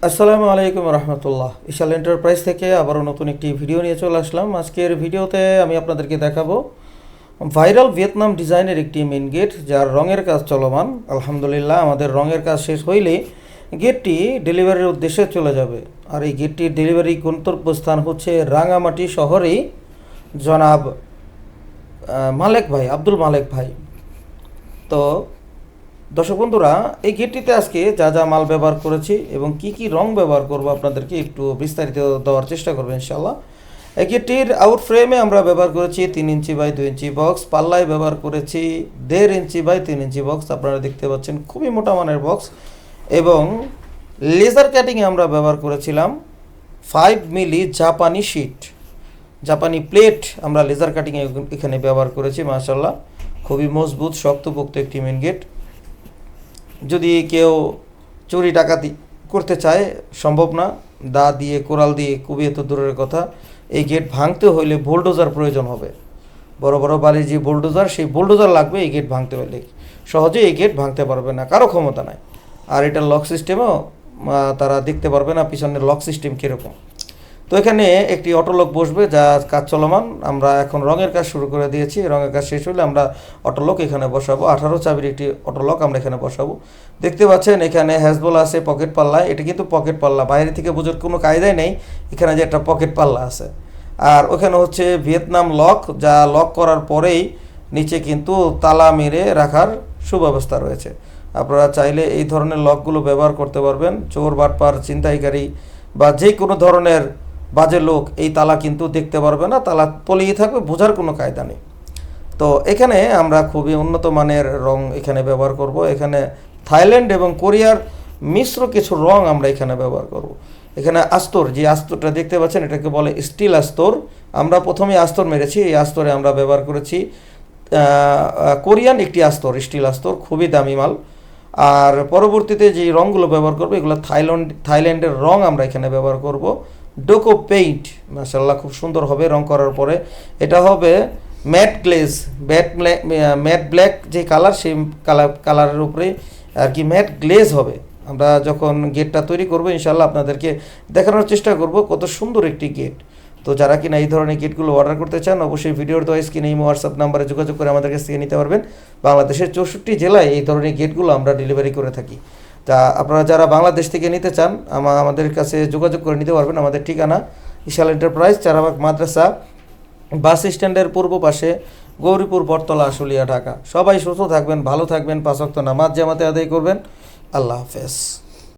আসসালামু আলাইকুম রহমতুল্লাহ। ইশাল এন্টারপ্রাইজ থেকে আবারও নতুন একটি ভিডিও নিয়ে চলে আসলাম। আজকের ভিডিওতে আমি আপনাদেরকে দেখাবো ভাইরাল ভিয়েতনাম ডিজাইনের একটি মেন গেট, যার রঙের কাজ চলমান। আলহামদুলিল্লাহ, আমাদের রঙের কাজ শেষ হইলে গেটটি ডেলিভারির উদ্দেশ্যে চলে যাবে। আর এই গেটটির ডেলিভারি গন্তব্যস্থান হচ্ছে রাঙামাটি শহরেই জনাব মালেক ভাই, আব্দুল মালেক ভাই। তো দর্শক বন্ধুরা, এই গেটটিতে আজকে যা যা মাল ব্যবহার করেছি এবং কি কি রং ব্যবহার করব আপনাদেরকে একটু বিস্তারিত দেওয়ার চেষ্টা করবো ইনশাল্লাহ। এই গেটটির আউট ফ্রেমে আমরা ব্যবহার করেছি 3 ইঞ্চি বাই 2 ইঞ্চি বক্স, পাল্লায় ব্যবহার করেছি 1.5 ইঞ্চি বাই 3 ইঞ্চি বক্স। আপনারা দেখতে পাচ্ছেন খুবই মোটা মানের বক্স। এবং লেজার কাটিংয়ে আমরা ব্যবহার করেছিলাম 5 মিলি জাপানি শিট, জাপানি প্লেট আমরা লেজার কাটিংয়ে এখানে ব্যবহার করেছি। মাশাআল্লাহ, খুবই মজবুত শক্তপোক্ত একটি মেন গেট। যদি কেউ চুরি ডাকাতি করতে চায়, সম্ভব না, দা দিয়ে কোরাল দিয়ে খুবই এত দূরের কথা। এই গেট ভাঙতে হইলে বুলডোজার প্রয়োজন হবে, বড় বড় বালির যে বুলডোজার, সেই বুলডোজার লাগবে এই গেট ভাঙতে হইলে। সহজে এই গেট ভাঙতে পারবে না, কারো ক্ষমতা নাই। আর এটা লক সিস্টেমও তারা দেখতে পারবে না পিছনের লক সিস্টেম কীরকম। তো এখানে একটি অটোলক বসবে, যা কাজ চলমান। আমরা এখন রঙের কাজ শুরু করে দিয়েছি। রঙের কাজ শেষ হলে আমরা অটোলক এখানে বসাবো। 18 চাবির একটি অটোলক আমরা এখানে বসাবো। দেখতে পাচ্ছেন এখানে হ্যাজবল আছে পকেট পাল্লা। এটা কিন্তু পকেট পাল্লা, বাইরে থেকে বোঝার কোনো কায়দাই নেই এখানে যে একটা পকেট পাল্লা আছে। আর ওখানে হচ্ছে ভিয়েতনাম লক, যা লক করার পরেই নিচে কিন্তু তালা মেরে রাখার সুব্যবস্থা রয়েছে। আপনারা চাইলে এই ধরনের লকগুলো ব্যবহার করতে পারবেন। চোর বাটপার ছিনতাইকারী বা যে কোনো ধরনের বাজে লোক এই তালা কিন্তু দেখতে পারবে না, তালা তলিয়ে থাকবে, বোঝার কোনো কায়দা নেই। তো এখানে আমরা খুবই উন্নত মানের রং এখানে ব্যবহার করব। এখানে থাইল্যান্ড এবং কোরিয়ার মিশ্র কিছু রং আমরা এখানে ব্যবহার করব। এখানে আস্তর, যে আস্তরটা দেখতে পাচ্ছেন এটাকে বলে স্টিল আস্তর। আমরা প্রথমে আস্তর মেরেছি, এই আস্তরে আমরা ব্যবহার করেছি কোরিয়ান একটি আস্তর, স্টিল আস্তর, খুবই দামি মাল। আর পরবর্তীতে যে রঙগুলো ব্যবহার করবো এগুলো থাইল্যান্ডের রং আমরা এখানে ব্যবহার করব। ডোকো পেইন্ট, মাশাআল্লাহ খুব সুন্দর হবে রং করার পরে। এটা হবে ম্যাট গ্লেজ, ম্যাট ব্ল্যাক যে কালার, সেই কালারের উপরে আর কি ম্যাট গ্লেজ হবে। আমরা যখন গেটটা তৈরি করবো ইনশাআল্লাহ আপনাদেরকে দেখানোর চেষ্টা করব কত সুন্দর একটি গেট। তো যারা কিনা এই ধরনের গেটগুলো অর্ডার করতে চান, অবশ্যই ভিডিওর তো স্ক্রিনে এই হোয়াটসঅ্যাপ নাম্বারে যোগাযোগ করে আমাদের কাছ থেকে নিতে পারবেন। বাংলাদেশের 64 জেলায় এই ধরনের গেটগুলো আমরা ডেলিভারি করে থাকি। তা আপনারা যারা বাংলাদেশ থেকে নিতে চান আমাদের কাছে যোগাযোগ করে নিতে পারবেন। আমাদের ঠিকানা ইশাল এন্টারপ্রাইজ, চারাবাগ মাদ্রাসা বাস স্ট্যান্ডের পূর্ব পাশে, গৌরীপুর, বটতলা, আশুলিয়া, ঢাকা। সবাই সুস্থ থাকবেন, ভালো থাকবেন, 5 ওয়াক্ত নামাজ জামাতে আদায় করবেন। আল্লাহ হাফেজ।